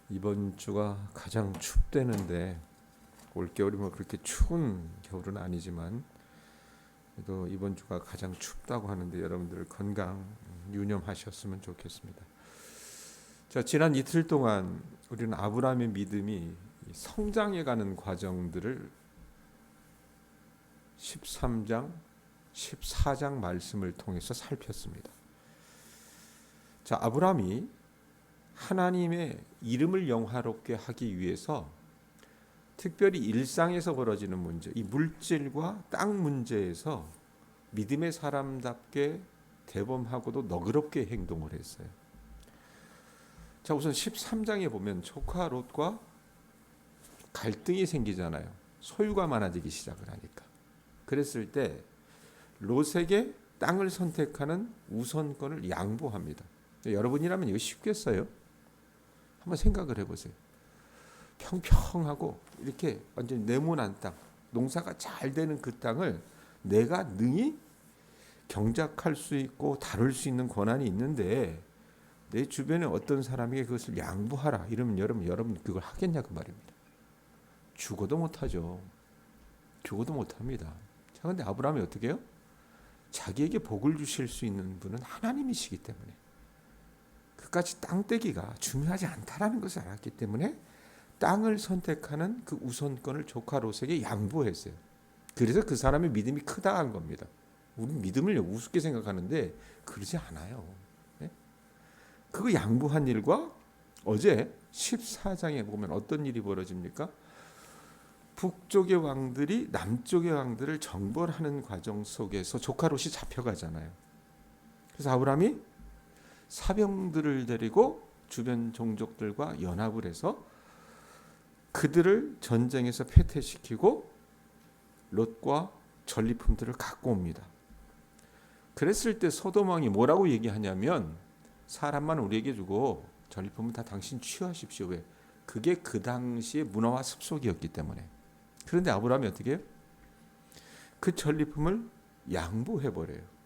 이번 주가 가장 춥대는데 올겨울이 뭐 그렇게 추운 겨울은 아니지만 그래도 이번 주가 가장 춥다고 하는데 여러분들 건강 유념하셨으면 좋겠습니다. 자, 지난 이틀 동안 우리는 아브라함의 믿음이 성장해가는 과정들을 13장, 14장 말씀을 통해서 살폈습니다. 자, 아브라함이 하나님의 이름을 영화롭게 하기 위해서 특별히 일상에서 벌어지는 문제, 이 물질과 땅 문제에서 믿음의 사람답게 대범하고도 너그럽게 행동을 했어요. 자, 우선 13장에 보면 조카 롯과 갈등이 생기잖아요. 소유가 많아지기 시작을 하니까. 그랬을 때 롯에게 땅을 선택하는 우선권을 양보합니다. 여러분이라면 이거 쉽겠어요? 한번 생각을 해보세요. 평평하고 이렇게 완전 네모난 땅, 농사가 잘 되는 그 땅을 내가 능히 경작할 수 있고 다룰 수 있는 권한이 있는데 내 주변에 어떤 사람에게 그것을 양보하라 이러면 여러분 그걸 하겠냐 그 말입니다. 죽어도 못하죠. 죽어도 못합니다. 자, 그런데 아브라함이 어떻게 해요? 자기에게 복을 주실 수 있는 분은 하나님이시기 때문에 그까지 땅떼기가 중요하지 않다라는 것을 알았기 때문에 땅을 선택하는 그 우선권을 조카 롯에게 양보했어요. 그래서 그 사람의 믿음이 크다 한 겁니다. 우리 믿음을 우습게 생각하는데 그러지 않아요. 네? 그거 양보한 일과 어제 14장에 보면 어떤 일이 벌어집니까? 북쪽의 왕들이 남쪽의 왕들을 정벌하는 과정 속에서 조카 롯이 잡혀가잖아요. 그래서 아브라함이 사병들을 데리고 주변 종족들과 연합을 해서 그들을 전쟁에서 패퇴시키고 롯과 전리품들을 갖고 옵니다. 그랬을 때 소돔 왕이 뭐라고 얘기하냐면 사람만 우리에게 주고 전리품은 다 당신 취하십시오. 왜? 그게 그 당시의 문화와 습속이었기 때문에. 그런데 아브라함이 어떻게 해요? 그 전리품을 양보해버려요.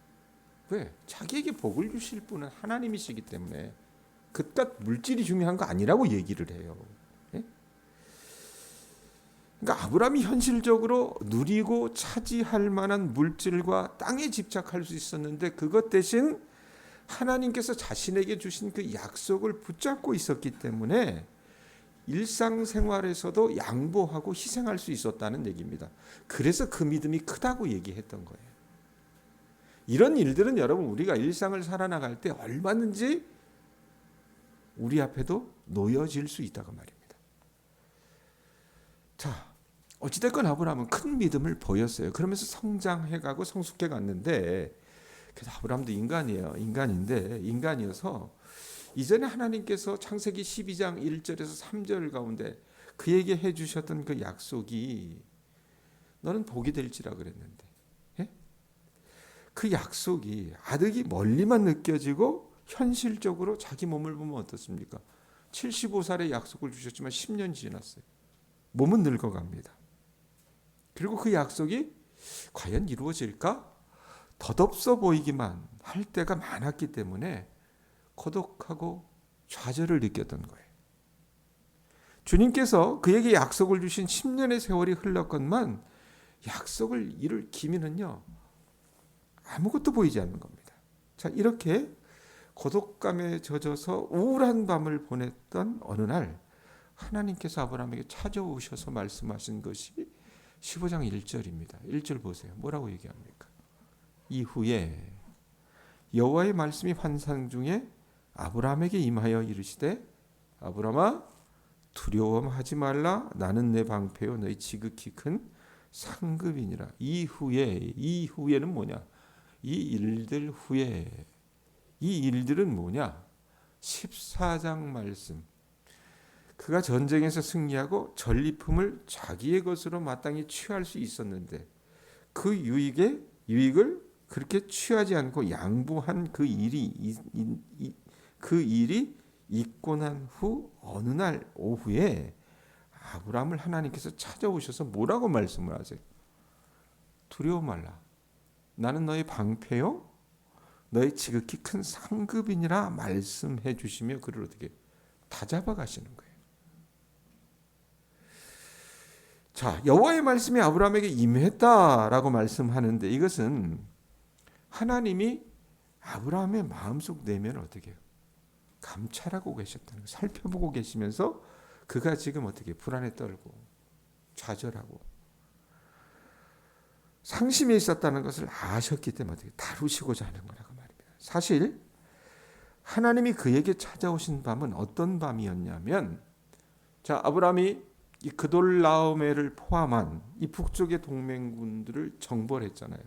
왜? 자기에게 복을 주실 분은 하나님이시기 때문에 그깟 물질이 중요한 거 아니라고 얘기를 해요. 예? 그러니까 아브라함이 현실적으로 누리고 차지할 만한 물질과 땅에 집착할 수 있었는데 그것 대신 하나님께서 자신에게 주신 그 약속을 붙잡고 있었기 때문에 일상생활에서도 양보하고 희생할 수 있었다는 얘기입니다. 그래서 그 믿음이 크다고 얘기했던 거예요. 이런 일들은 여러분 우리가 일상을 살아나갈 때 얼마든지 우리 앞에도 놓여질 수 있다고 말입니다. 자, 어찌됐건 아브라함은 큰 믿음을 보였어요. 그러면서 성장해가고 성숙해 갔는데 그래서 아브라함도 인간이에요. 인간이어서 이전에 하나님께서 창세기 12장 1절에서 3절 가운데 그에게 해주셨던 그 약속이 너는 복이 될지라 그랬는데 그 약속이 아득히 멀리만 느껴지고 현실적으로 자기 몸을 보면 어떻습니까? 75살의 약속을 주셨지만 10년이 지났어요. 몸은 늙어갑니다. 그리고 그 약속이 과연 이루어질까? 덧없어 보이기만 할 때가 많았기 때문에 고독하고 좌절을 느꼈던 거예요. 주님께서 그에게 약속을 주신 10년의 세월이 흘렀건만 약속을 이룰 기미는요 아무것도 보이지 않는 겁니다. 자, 이렇게 고독감에 젖어서 우울한 밤을 보냈던 어느 날 하나님께서 아브라함에게 찾아오셔서 말씀하신 것이 15장 1절입니다. 1절 보세요. 뭐라고 얘기합니까? 이후에 여호와의 말씀이 환상 중에 아브라함에게 임하여 이르시되 아브라함아 두려워하지 말라 나는 내 방패요 너희 지극히 큰 상급이니라. 이후에는 뭐냐? 이 일들 후에 이 일들은 뭐냐? 14장 말씀. 그가 전쟁에서 승리하고 전리품을 자기의 것으로 마땅히 취할 수 있었는데 그 유익을 그렇게 취하지 않고 양보한 그 일이 있고 난 후 어느 날 오후에 아브라함을 하나님께서 찾아오셔서 뭐라고 말씀을 하세요? 두려워 말라. 나는 너의 방패요 너의 지극히 큰 상급이니라 말씀해 주시며 그를 어떻게 다잡아 가시는 거예요. 자, 여호와의 말씀이 아브라함에게 임했다라고 말씀하는데 이것은 하나님이 아브라함의 마음속 내면을 어떻게 해요? 감찰하고 계셨다는 거, 살펴보고 계시면서 그가 지금 어떻게 불안에 떨고 좌절하고 상심이 있었다는 것을 아셨기 때문에 어떻게 다루시고자 하는 거라고 말입니다. 사실 하나님이 그에게 찾아오신 밤은 어떤 밤이었냐면, 자, 아브라함이 이 그돌라오메를 포함한 이 북쪽의 동맹군들을 정벌했잖아요.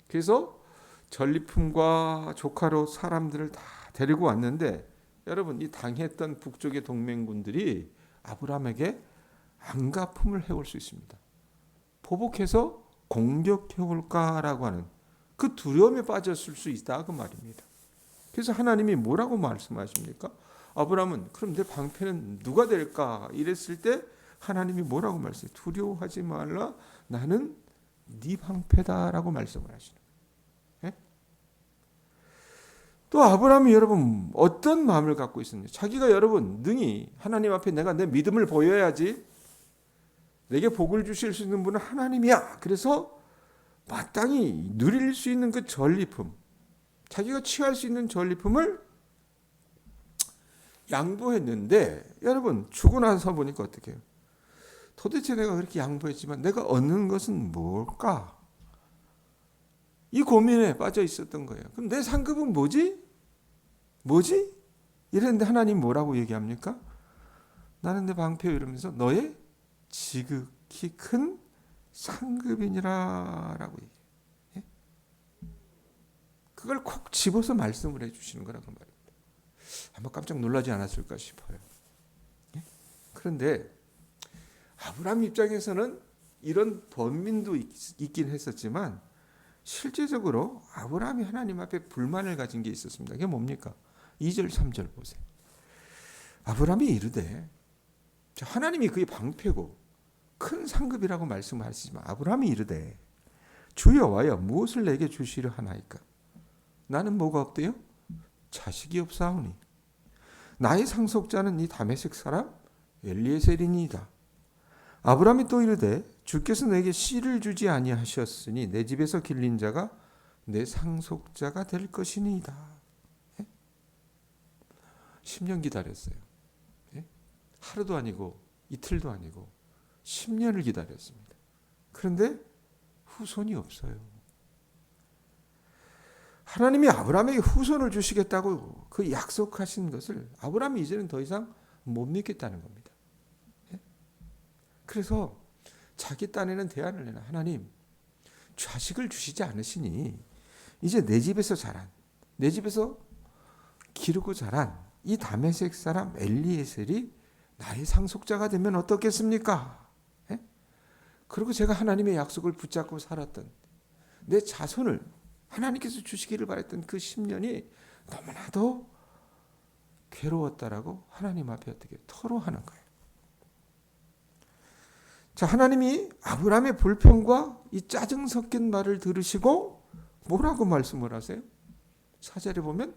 그래서 전리품과 조카로 사람들을 다 데리고 왔는데, 여러분 이 당했던 북쪽의 동맹군들이 아브라함에게 안가품을 해올 수 있습니다. 보복해서 공격해 올까라고 하는 그 두려움에 빠졌을 수 있다 그 말입니다. 그래서 하나님이 뭐라고 말씀하십니까? 아브라함은 그럼 내 방패는 누가 될까? 이랬을 때 하나님이 뭐라고 말씀해요? 두려워하지 말라, 나는 네 방패다라고 말씀을 하시는 거예요. 또 아브라함이 여러분 어떤 마음을 갖고 있었는지, 자기가 여러분 능히 하나님 앞에 내가 내 믿음을 보여야지, 내게 복을 주실 수 있는 분은 하나님이야. 그래서 마땅히 누릴 수 있는 그 전리품, 자기가 취할 수 있는 전리품을 양보했는데, 여러분 죽고 나서 보니까 어떻게 해요? 도대체 내가 그렇게 양보했지만 내가 얻는 것은 뭘까? 이 고민에 빠져 있었던 거예요. 그럼 내 상급은 뭐지? 이랬는데 하나님 뭐라고 얘기합니까? 나는 내 방패, 이러면서 너의 지극히 큰 상급이니라라고 얘기해요. 그걸 콕 집어서 말씀을 해주시는 거라고 말입니다. 아마 깜짝 놀라지 않았을까 싶어요. 그런데 아브라함 입장에서는 이런 번민도 있긴 했었지만, 실제적으로 아브라함이 하나님 앞에 불만을 가진 게 있었습니다. 그게 뭡니까? 2절 3절 보세요. 아브라함이 이르되, 하나님이 그의 방패고 큰 상급이라고 말씀하시지만 아브라함이 이르되, 주 여호와여 무엇을 내게 주시려 하나이까? 나는 뭐가 없대요? 자식이 없사오니 나의 상속자는 이 다메섹 사람 엘리에셀이니이다. 아브라함이 또 이르되, 주께서 내게 씨를 주지 아니하셨으니 내 집에서 길린 자가 내 상속자가 될 것이니이다. 10년 기다렸어요. 하루도 아니고 이틀도 아니고 10년을 기다렸습니다. 그런데 후손이 없어요. 하나님이 아브라함에게 후손을 주시겠다고 그 약속하신 것을 아브라함이 이제는 더 이상 못 믿겠다는 겁니다. 그래서 자기 딴에는 대안을 내놔. 하나님, 자식을 주시지 않으시니 이제 내 집에서 자란, 내 집에서 기르고 자란 이 다메섹 사람 엘리에셀이 나의 상속자가 되면 어떻겠습니까? 그리고 제가 하나님의 약속을 붙잡고 살았던 내 자손을 하나님께서 주시기를 바랬던 그 10년이 너무나도 괴로웠다라고 하나님 앞에 어떻게 토로하는 거예요. 자, 하나님이 아브라함의 불평과 이 짜증 섞인 말을 들으시고 뭐라고 말씀을 하세요? 4절에 보면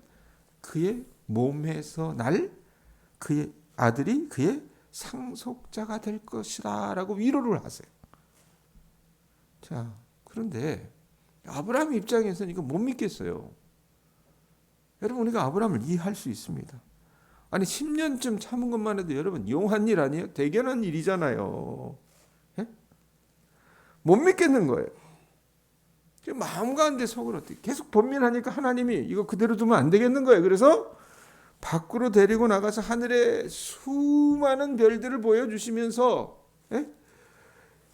그의 몸에서 날 그의 아들이 그의 상속자가 될 것이다 라고 위로를 하세요. 자, 그런데 아브라함 입장에서는 이거 못 믿겠어요. 여러분, 우리가 아브라함을 이해할 수 있습니다. 아니 10년쯤 참은 것만 해도 여러분 용한 일 아니에요? 대견한 일이잖아요. 못 믿겠는 거예요. 마음 가운데 속을 어떻게 계속 번민하니까 하나님이 이거 그대로 두면 안 되겠는 거예요. 그래서 밖으로 데리고 나가서 하늘의 수많은 별들을 보여주시면서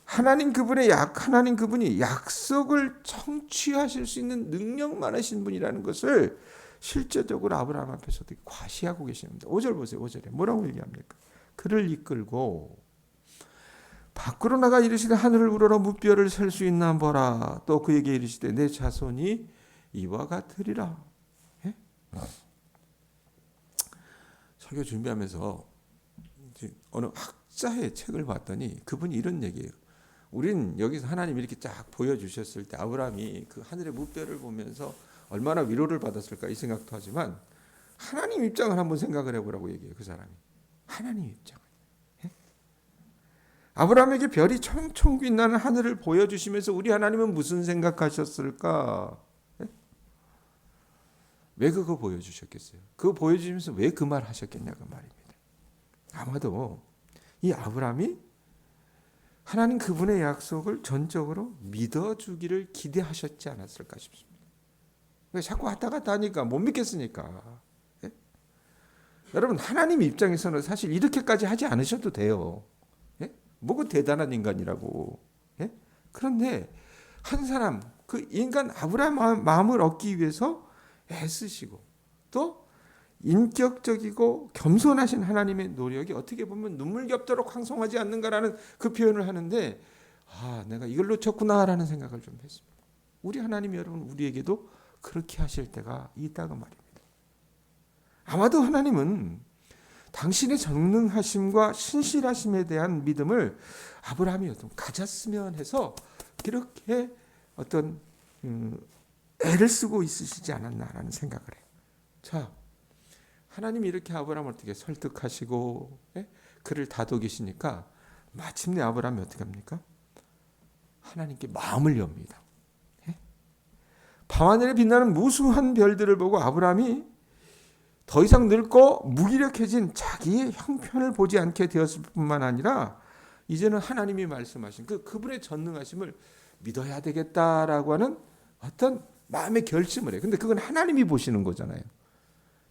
하나님 그분이 약속을 성취하실 수 있는 능력 많으신 분이라는 것을 실제적으로 아브라함 앞에서 과시하고 계십니다. 5절 보세요. 5절에 뭐라고 얘기합니까? 그를 이끌고 밖으로 나가 이르시되 하늘을 우러러 무뼈를 셀 수 있나 보라. 또 그에게 이르시되 내 자손이 이와 같으리라. 설교 준비하면서 어느 학자의 책을 봤더니 그분이 이런 얘기예요. 우린 여기서 하나님 이렇게 쫙 보여주셨을 때 아브라함이 그 하늘의 무뼈를 보면서 얼마나 위로를 받았을까 이 생각도 하지만, 하나님 입장을 한번 생각을 해보라고 얘기해요. 그 사람이 하나님 입장을. 아브라함에게 별이 총총 빛나는 하늘을 보여주시면서 우리 하나님은 무슨 생각하셨을까? 왜 그거 보여주셨겠어요? 그거 보여주시면서 왜 그 말 하셨겠냐고 말입니다. 아마도 이 아브라함이 하나님 그분의 약속을 전적으로 믿어주기를 기대하셨지 않았을까 싶습니다. 자꾸 왔다 갔다 하니까 못 믿겠으니까. 예? 여러분 하나님 입장에서는 사실 이렇게까지 하지 않으셔도 돼요. 예? 뭐가 대단한 인간이라고. 예? 그런데 한 사람 그 인간 아브라함 마음을 얻기 위해서 애쓰시고 또 인격적이고 겸손하신 하나님의 노력이 어떻게 보면 눈물겹도록 황송하지 않는가라는 그 표현을 하는데 내가 이걸 놓쳤구나라는 생각을 좀 했습니다. 우리 하나님이 여러분 우리에게도 그렇게 하실 때가 있다고 말입니다. 아마도 하나님은 당신의 전능하심과 신실하심에 대한 믿음을 아브라함이 가졌으면 해서 그렇게 어떤 애를 쓰고 있으시지 않았나라는 생각을 해요. 자, 하나님이 이렇게 아브라함을 어떻게 설득하시고 그를 다독이시니까 마침내 아브라함이 어떻게 합니까? 하나님께 마음을 엽니다. 밤하늘에 빛나는 무수한 별들을 보고 아브라함이 더 이상 늙고 무기력해진 자기의 형편을 보지 않게 되었을 뿐만 아니라 이제는 하나님이 말씀하신 그분의 전능하심을 믿어야 되겠다라고 하는 어떤 마음의 결심을 해요. 근데 그건 하나님이 보시는 거잖아요.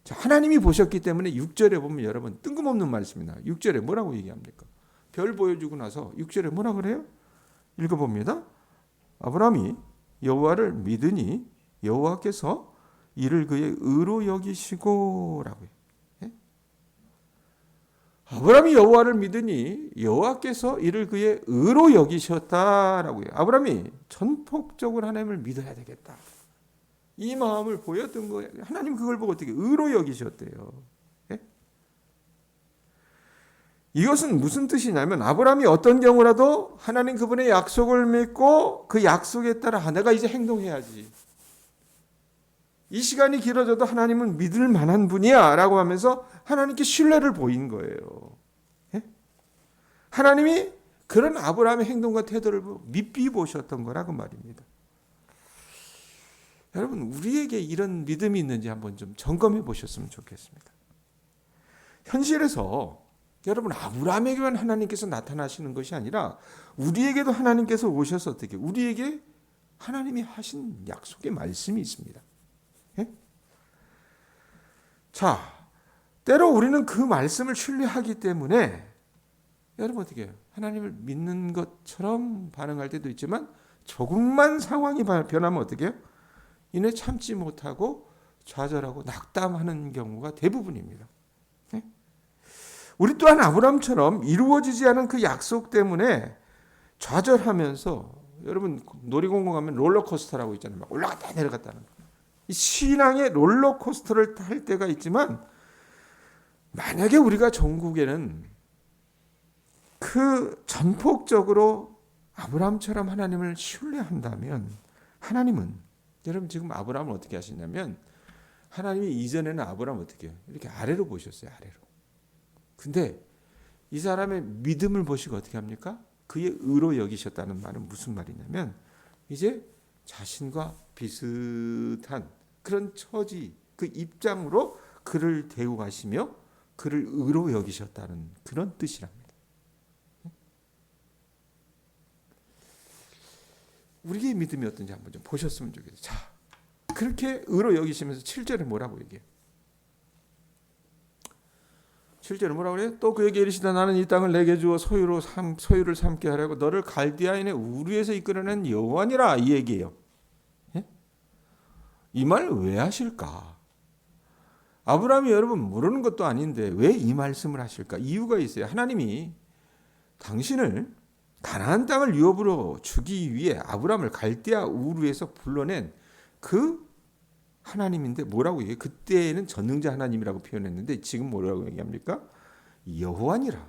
하나님이 보셨기 때문에 6절에 보면 여러분 뜬금없는 말씀이나 6절에 뭐라고 얘기합니까? 별 보여주고 나서 6절에 뭐라고 그래요? 읽어봅니다. 아브라함이 여호와를 믿으니 여호와께서 이를 그의 의로 여기시고라고 해요. 예? 아브라함이 여호와를 믿으니 여호와께서 이를 그의 의로 여기셨다라고 해요. 아브라함이 전폭적으로 하나님을 믿어야 되겠다. 이 마음을 보였던 거예요. 하나님 그걸 보고 어떻게 의로 여기셨대요. 예? 이것은 무슨 뜻이냐면 아브라함이 어떤 경우라도 하나님 그분의 약속을 믿고 그 약속에 따라 내가 이제 행동해야지. 이 시간이 길어져도 하나님은 믿을 만한 분이야 라고 하면서 하나님께 신뢰를 보인 거예요. 예? 하나님이 그런 아브라함의 행동과 태도를 밉비 보셨던 거라고 말입니다. 여러분 우리에게 이런 믿음이 있는지 한번 좀 점검해 보셨으면 좋겠습니다. 현실에서 여러분 아브라함에게만 하나님께서 나타나시는 것이 아니라 우리에게도 하나님께서 오셔서 어떻게 우리에게 하나님이 하신 약속의 말씀이 있습니다. 예? 자, 때로 우리는 그 말씀을 신뢰하기 때문에 여러분 어떻게 해요? 하나님을 믿는 것처럼 반응할 때도 있지만 조금만 상황이 변하면 어떻게 해요? 이내 참지 못하고 좌절하고 낙담하는 경우가 대부분입니다. 네? 우리 또한 아브라함처럼 이루어지지 않은 그 약속 때문에 좌절하면서 여러분 놀이공원 가면 롤러코스터라고 있잖아요. 막 올라갔다 내려갔다 하는 이 신앙의 롤러코스터를 탈 때가 있지만 만약에 우리가 전국에는 그 전폭적으로 아브라함처럼 하나님을 신뢰한다면 하나님은 여러분 지금 아브라함을 어떻게 하시냐면 하나님이 이전에는 아브라함을 어떻게 해요? 이렇게 아래로 보셨어요. 아래로. 근데 이 사람의 믿음을 보시고 어떻게 합니까? 그의 의로 여기셨다는 말은 무슨 말이냐면 이제 자신과 비슷한 그런 처지 그 입장으로 그를 대우하시며 그를 의로 여기셨다는 그런 뜻이랍니다. 우리의 믿음이 어떤지 한번 좀 보셨으면 좋겠어요. 자, 그렇게 의로 여기시면서 7절에 뭐라고 얘기해요? 7절에 뭐라고 그래요? 또 그에게 이르시다 나는 이 땅을 내게 주어 소유를 삼게 하려고 너를 갈디아인의 우르에서 이끌어낸 여호와니라 이 얘기예요. 예? 이 말 왜 하실까? 아브라함이 여러분 모르는 것도 아닌데 왜 이 말씀을 하실까? 이유가 있어요. 하나님이 당신을 가나안 땅을 유업으로 주기 위해 아브라함을 갈대아 우르에서 불러낸 그 하나님인데 뭐라고 얘기해요? 그때는 전능자 하나님이라고 표현했는데 지금 뭐라고 얘기합니까? 여호와니라.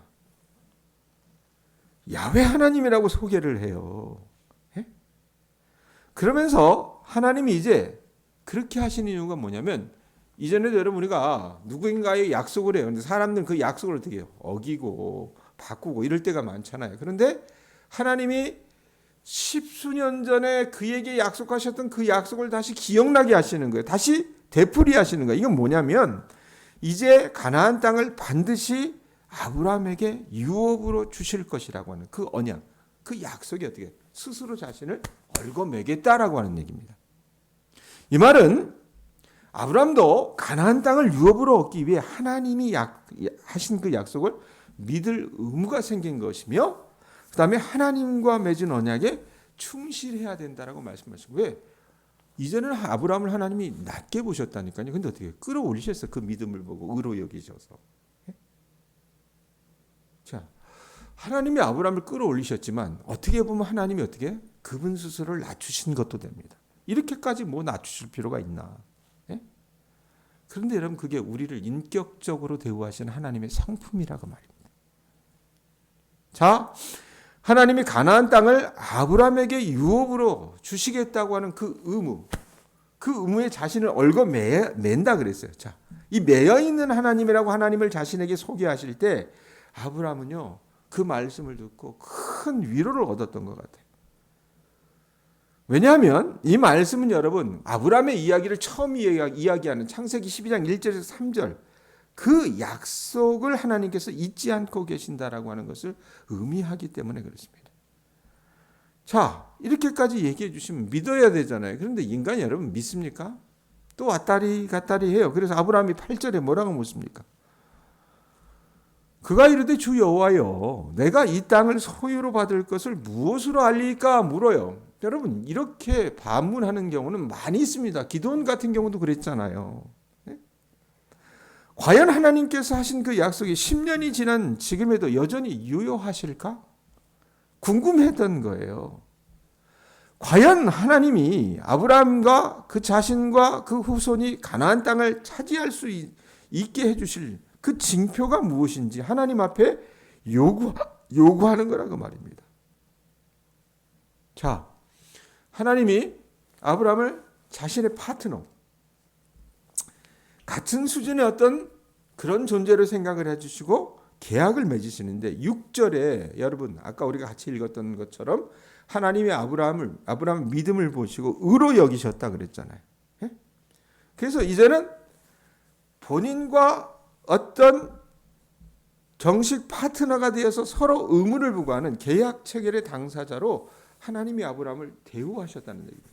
야훼 하나님이라고 소개를 해요. 예? 그러면서 하나님이 이제 그렇게 하시는 이유가 뭐냐면 이전에도 여러분 우리가 누구인가의 약속을 해요. 근데 사람들은 그 약속을 어떻게 해요? 어기고 바꾸고 이럴 때가 많잖아요. 그런데 하나님이 십수년 전에 그에게 약속하셨던 그 약속을 다시 기억나게 하시는 거예요. 다시 되풀이하시는 거예요. 이건 뭐냐면 이제 가나안 땅을 반드시 아브라함에게 유업으로 주실 것이라고 하는 그 언약, 그 약속이 어떻게 스스로 자신을 얽어매겠다라고 하는 얘기입니다. 이 말은 아브라함도 가나안 땅을 유업으로 얻기 위해 하나님이 하신 그 약속을 믿을 의무가 생긴 것이며 그 다음에 하나님과 맺은 언약에 충실해야 된다라고 말씀하시고 왜? 이제는 아브라함을 하나님이 낮게 보셨다니까요. 근데 어떻게 끌어올리셨어요? 그 믿음을 보고 의로 여기셔서. 자, 하나님이 아브라함을 끌어올리셨지만 어떻게 보면 하나님이 어떻게 그분 스스로를 낮추신 것도 됩니다. 이렇게까지 뭐 낮추실 필요가 있나? 예? 그런데 여러분 그게 우리를 인격적으로 대우하시는 하나님의 성품이라고 말입니다. 자, 하나님이 가나안 땅을 아브라함에게 유업으로 주시겠다고 하는 그 의무에 자신을 얽어맨다 그랬어요. 자, 이 매여 있는 하나님이라고 하나님을 자신에게 소개하실 때 아브라함은요 그 말씀을 듣고 큰 위로를 얻었던 것 같아요. 왜냐하면 이 말씀은 여러분 아브라함의 이야기를 처음 이야기하는 창세기 12장 1절에서 3절 그 약속을 하나님께서 잊지 않고 계신다라고 하는 것을 의미하기 때문에 그렇습니다. 자, 이렇게까지 얘기해 주시면 믿어야 되잖아요. 그런데 인간이 여러분 믿습니까? 또 왔다리 갔다리 해요. 그래서 아브라함이 8절에 뭐라고 묻습니까? 그가 이르되 주 여호와여 내가 이 땅을 소유로 받을 것을 무엇으로 알리까 물어요. 여러분 이렇게 반문하는 경우는 많이 있습니다. 기도원 같은 경우도 그랬잖아요. 과연 하나님께서 하신 그 약속이 10년이 지난 지금에도 여전히 유효하실까? 궁금했던 거예요. 과연 하나님이 아브라함과 그 자신과 그 후손이 가나안 땅을 차지할 수 있게 해주실 그 징표가 무엇인지 하나님 앞에 요구하는 거라고 말입니다. 자, 하나님이 아브라함을 자신의 파트너, 같은 수준의 어떤 그런 존재로 생각을 해주시고 계약을 맺으시는데 6절에 여러분 아까 우리가 같이 읽었던 것처럼 하나님이 아브라함 믿음을 보시고 의로 여기셨다 그랬잖아요. 그래서 이제는 본인과 어떤 정식 파트너가 되어서 서로 의무를 부과하는 계약 체결의 당사자로 하나님이 아브라함을 대우하셨다는 얘기입니다.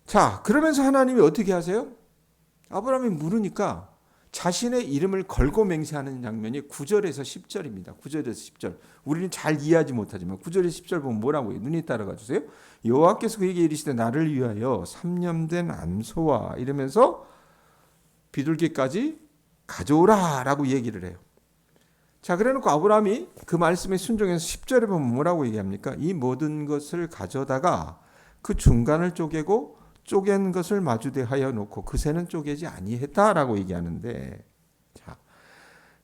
자, 그러면서 하나님이 어떻게 하세요? 아브라함이 물으니까 자신의 이름을 걸고 맹세하는 장면이 9절에서 10절입니다. 9절에서 10절. 우리는 잘 이해하지 못하지만 9절에서 10절 보면 뭐라고 해요? 눈이 따라가 주세요. 여호와께서 그에게 이르시되 나를 위하여 3년 암소와 이러면서 비둘기까지 가져오라라고 얘기를 해요. 자, 그래놓고 아브라함이 그 말씀에 순종해서 10절에 보면 뭐라고 얘기합니까? 이 모든 것을 가져다가 그 중간을 쪼개고 쪼갠 것을 마주대하여 놓고 그 새는 쪼개지 아니했다라고 얘기하는데, 자,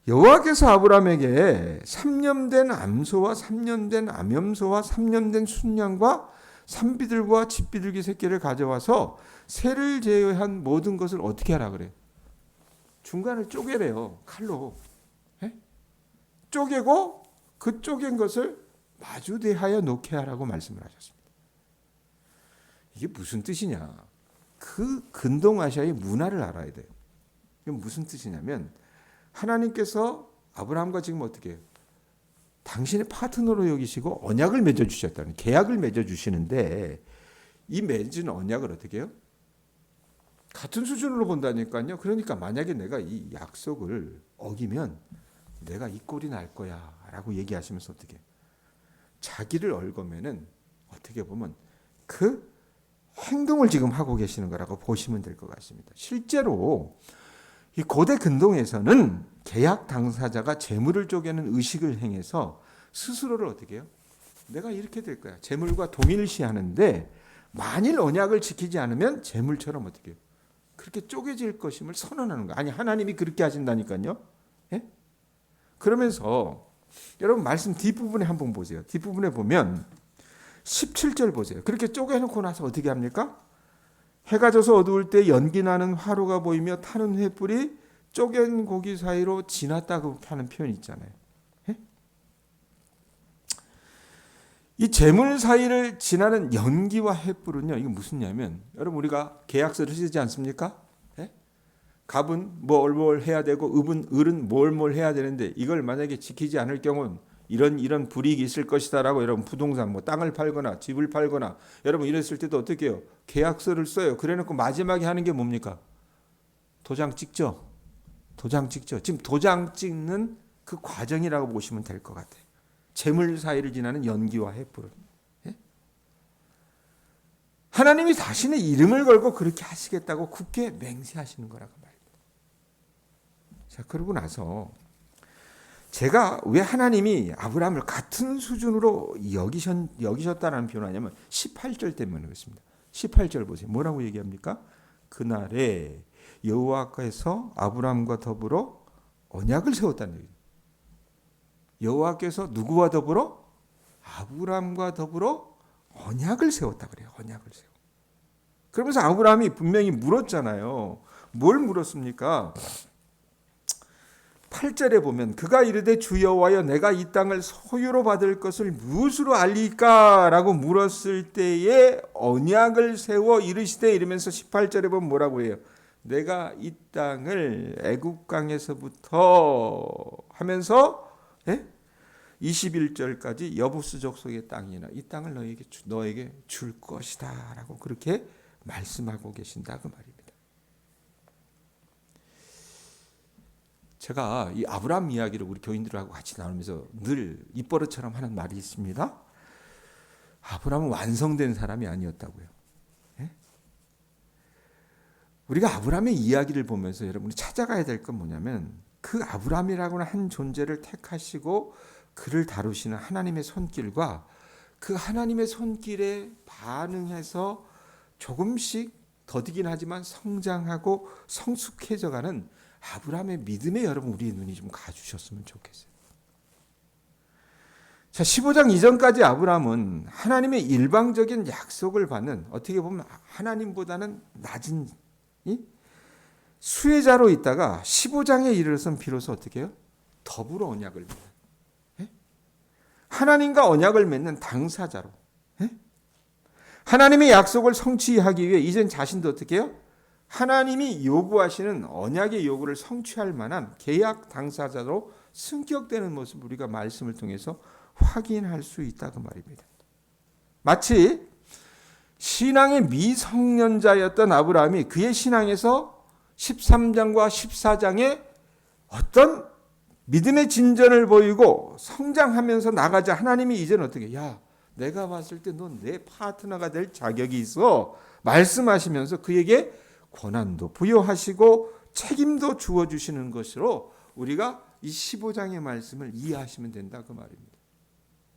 여호와께서 아브라함에게 3년 된 암소와 3년 된 암염소와 3년 된 순양과 산비둘과 집비둘기 새끼를 가져와서 새를 제외한 모든 것을 어떻게 하라 그래요? 중간을 쪼개래요. 칼로. 쪼개고 그 쪼갠 것을 마주대하여 놓게 하라고 말씀을 하셨습니다. 이게 무슨 뜻이냐? 그 근동아시아의 문화를 알아야 돼요. 이게 무슨 뜻이냐면 하나님께서 아브라함과 지금 어떻게 해요? 당신의 파트너로 여기시고 언약을 맺어주셨다는 계약을 맺어주시는데 이 맺은 언약을 어떻게 해요? 같은 수준으로 본다니까요. 그러니까 만약에 내가 이 약속을 어기면 내가 이 꼴이 날 거야 라고 얘기하시면서 어떻게 해요? 자기를 얽으면은 어떻게 보면 그 행동을 지금 하고 계시는 거라고 보시면 될 것 같습니다. 실제로 이 고대 근동에서는 계약 당사자가 재물을 쪼개는 의식을 행해서 스스로를 어떻게 해요? 내가 이렇게 될 거야. 재물과 동일시하는데 만일 언약을 지키지 않으면 재물처럼 어떻게 해요? 그렇게 쪼개질 것임을 선언하는 거예요. 아니 하나님이 그렇게 하신다니까요. 예? 그러면서 여러분 말씀 뒷부분에 한번 보세요. 뒷부분에 보면 17절 보세요. 그렇게 쪼개놓고 나서 어떻게 합니까? 해가 져서 어두울 때 연기 나는 화로가 보이며 타는 횃불이 쪼갠 고기 사이로 지났다고 하는 표현이 있잖아요. 이 재물 사이를 지나는 연기와 횃불은요, 이게 무슨 냐면, 여러분 우리가 계약서를 쓰지 않습니까? 예? 갑은 뭘 해야 되고 을은 뭘 해야 되는데 이걸 만약에 지키지 않을 경우는 이런 불이익이 있을 것이다라고 여러분 부동산 뭐 땅을 팔거나 집을 팔거나 여러분 이랬을 때도 어떻게 해요? 계약서를 써요. 그래놓고 마지막에 하는 게 뭡니까? 도장 찍죠. 도장 찍죠. 지금 도장 찍는 그 과정이라고 보시면 될 것 같아요. 재물 사이를 지나는 연기와 횃불은. 예? 하나님이 자신의 이름을 걸고 그렇게 하시겠다고 굳게 맹세하시는 거라고 말입니다. 자, 그러고 나서 제가 왜 하나님이 아브라함을 같은 수준으로 여기셨다는 표현을 하냐면 18절 때문에 그렇습니다. 18절 보세요. 뭐라고 얘기합니까? 그날에 여호와께서 아브라함과 더불어 언약을 세웠다는 얘기예요. 여호와께서 누구와 더불어? 아브라함과 더불어 언약을 세웠다 그래요. 언약을 세워. 그러면서 아브라함이 분명히 물었잖아요. 뭘 물었습니까? 8절에 보면 그가 이르되 주 여호와여 내가 이 땅을 소유로 받을 것을 무엇으로 알리까? 라고 물었을 때에 언약을 세워 이르시되 이러면서 18절에 보면 뭐라고 해요? 내가 이 땅을 애굽강에서부터 하면서 21절까지 여부스 족속의 땅이나 이 땅을 너에게 줄 것이다 라고 그렇게 말씀하고 계신다 그 말입니다. 제가 이 아브라함 이야기를 우리 교인들하고 같이 나누면서 늘 입버릇처럼 하는 말이 있습니다. 아브라함은 완성된 사람이 아니었다고요. 예? 우리가 아브라함의 이야기를 보면서 여러분이 찾아가야 될 건 뭐냐면 그 아브라함이라고 하는 한 존재를 택하시고 그를 다루시는 하나님의 손길과 그 하나님의 손길에 반응해서 조금씩 더디긴 하지만 성장하고 성숙해져가는 아브라함의 믿음에 여러분 우리의 눈이 좀 가주셨으면 좋겠어요. 자, 15장 이전까지 아브라함은 하나님의 일방적인 약속을 받는 어떻게 보면 하나님보다는 낮은 수혜자로 있다가 15장에 이르러선 비로소 어떻게 해요? 더불어 언약을 맺는 하나님과 언약을 맺는 당사자로 하나님의 약속을 성취하기 위해 이젠 자신도 어떻게 해요? 하나님이 요구하시는 언약의 요구를 성취할 만한 계약 당사자로 승격되는 모습을 우리가 말씀을 통해서 확인할 수 있다 그 말입니다. 마치 신앙의 미성년자였던 아브라함이 그의 신앙에서 13장과 14장에 어떤 믿음의 진전을 보이고 성장하면서 나가자 하나님이 이제는 어떻게 내가 봤을 때 넌 내 파트너가 될 자격이 있어 말씀하시면서 그에게 권한도 부여하시고 책임도 주어주시는 것으로 우리가 이 15장의 말씀을 이해하시면 된다 그 말입니다.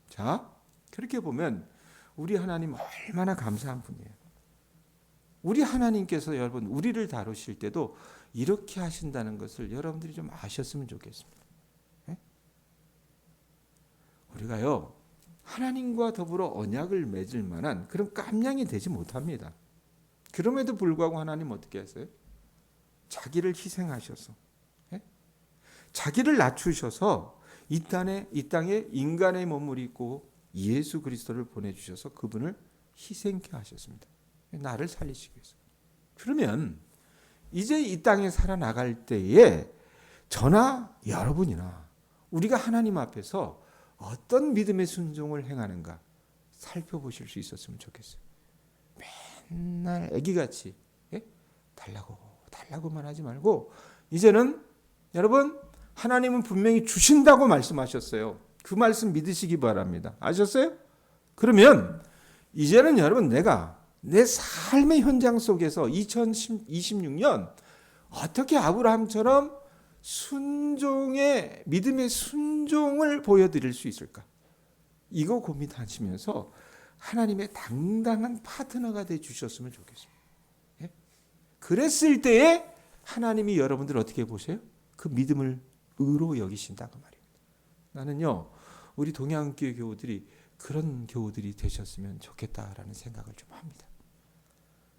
자, 그렇게 보면 우리 하나님 얼마나 감사한 분이에요. 우리 하나님께서 여러분 우리를 다루실 때도 이렇게 하신다는 것을 여러분들이 좀 아셨으면 좋겠습니다. 우리가요 하나님과 더불어 언약을 맺을 만한 그런 깜냥이 되지 못합니다. 그럼에도 불구하고 하나님 어떻게 하세요? 자기를 희생하셔서 자기를 낮추셔서 이 땅에 인간의 몸을 입고 예수 그리스도를 보내주셔서 그분을 희생케 하셨습니다. 나를 살리시기 위해서. 그러면 이제 이 땅에 살아나갈 때에 저나 여러분이나 우리가 하나님 앞에서 어떤 믿음의 순종을 행하는가 살펴보실 수 있었으면 좋겠어요. 맨날 애기같이 달라고만 하지 말고 이제는 여러분 하나님은 분명히 주신다고 말씀하셨어요. 그 말씀 믿으시기 바랍니다. 아셨어요? 그러면 이제는 여러분 내가 내 삶의 현장 속에서 2026년 어떻게 아브라함처럼 믿음의 순종을 보여드릴 수 있을까? 이거 고민하시면서 하나님의 당당한 파트너가 돼 주셨으면 좋겠습니다. 그랬을 때에 하나님이 여러분들 어떻게 보세요? 그 믿음을 의로 여기신다 그 말입니다. 나는요 우리 동양교회 교우들이 그런 교우들이 되셨으면 좋겠다라는 생각을 좀 합니다.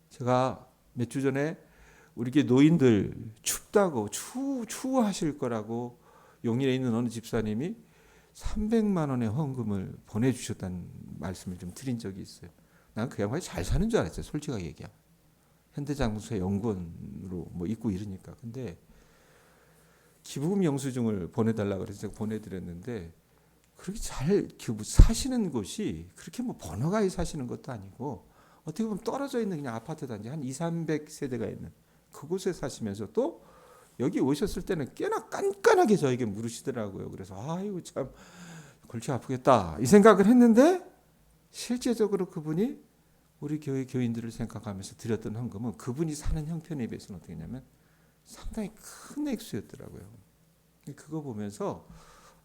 제가 몇 주 전에 우리 교회 노인들 춥다고 추워하실 거라고 용인에 있는 어느 집사님이 300만 원의 헌금을 보내주셨다는 말씀을 좀 드린 적이 있어요. 난 그 양반이 잘 사는 줄 알았어요. 솔직하게 얘기하면. 현대장소의 연구원으로 뭐 있고 이러니까. 근데 기부금 영수증을 보내달라고 그래서 제가 보내드렸는데 그렇게 잘 사시는 곳이 그렇게 뭐 번화가에 사시는 것도 아니고 어떻게 보면 떨어져 있는 그냥 아파트 단지 한 2, 300세대가 있는 그곳에 사시면서 또 여기 오셨을 때는 꽤나 깐깐하게 저에게 물으시더라고요. 그래서 아이고 참 골치 아프겠다 이 생각을 했는데 실제적으로 그분이 우리 교회 교인들을 생각하면서 드렸던 헌금은 그분이 사는 형편에 비해서는 어떻게 했냐면 상당히 큰 액수였더라고요. 그거 보면서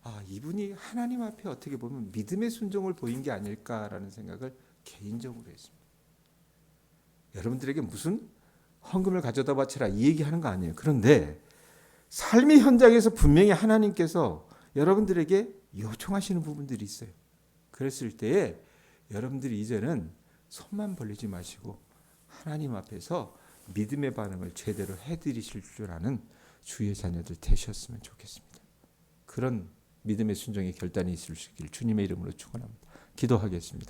아, 이분이 하나님 앞에 어떻게 보면 믿음의 순종을 보인 게 아닐까라는 생각을 개인적으로 했습니다. 여러분들에게 무슨 헌금을 가져다 바치라 이 얘기하는 거 아니에요. 그런데 삶의 현장에서 분명히 하나님께서 여러분들에게 요청하시는 부분들이 있어요. 그랬을 때에 여러분들이 이제는 손만 벌리지 마시고 하나님 앞에서 믿음의 반응을 제대로 해드리실 줄 아는 주의 자녀들 되셨으면 좋겠습니다. 그런 믿음의 순종의 결단이 있을 수 있길 주님의 이름으로 축원합니다. 기도하겠습니다.